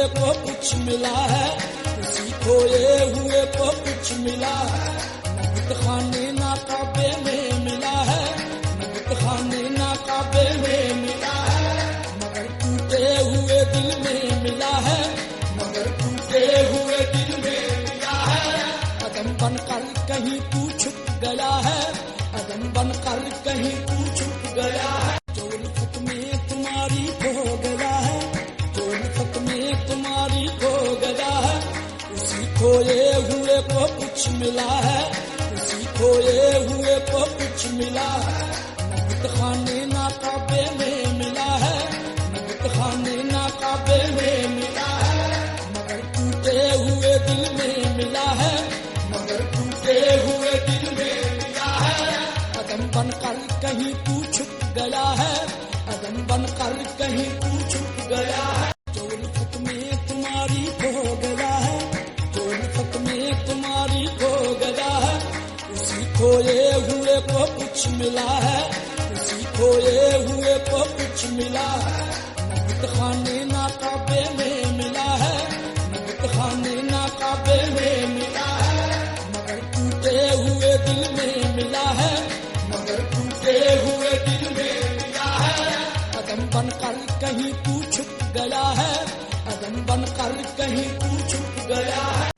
हुए को कुछ मिला है, उसी खोए हुए को कुछ मिला है। नगद खाने ना काबे में मिला है, नगद खाने ना काबे में मिला है। मगर टूटे हुए दिल में मिला है, मगर टूटे हुए दिल में मिला है। कदम बनकर कहीं तू छुप गया है, कदम बनकर कहीं तू छुप गया है। जो उल्फत में तुम्हारी खो गया है, जो उल्फत में तुम्हारी खो गया है। उसी खोए हुए को कुछ मिला है, उसी खोए हुए को कुछ मिला है। नगद खाने ना काबे में मिला है, नगद खाने ना काबे में मिला है। मगर टूटे हुए दिल में मिला है, मगर टूटे हुए दिल में मिला है। कदम बनकर कहीं तू छुप गया है, कदम बनकर कहीं तू छुप गया है। जो उल्फत में तुम्हारी खो गया है, जो उल्फत में तुम्हारी खो गया है। उसी खोए हुए को कुछ मिला है, उसी खोए हुए को कुछ मिला है। नगद खाने ना काबे में मिला है, नगद खाने ना काबे में मिला है। मगर टूटे हुए दिल में मिला है, मगर टूटे हुए दिल में मिला है। कदम बनकर कहीं तू छुप गया है, कदम बनकर कहीं तू छुप गया है।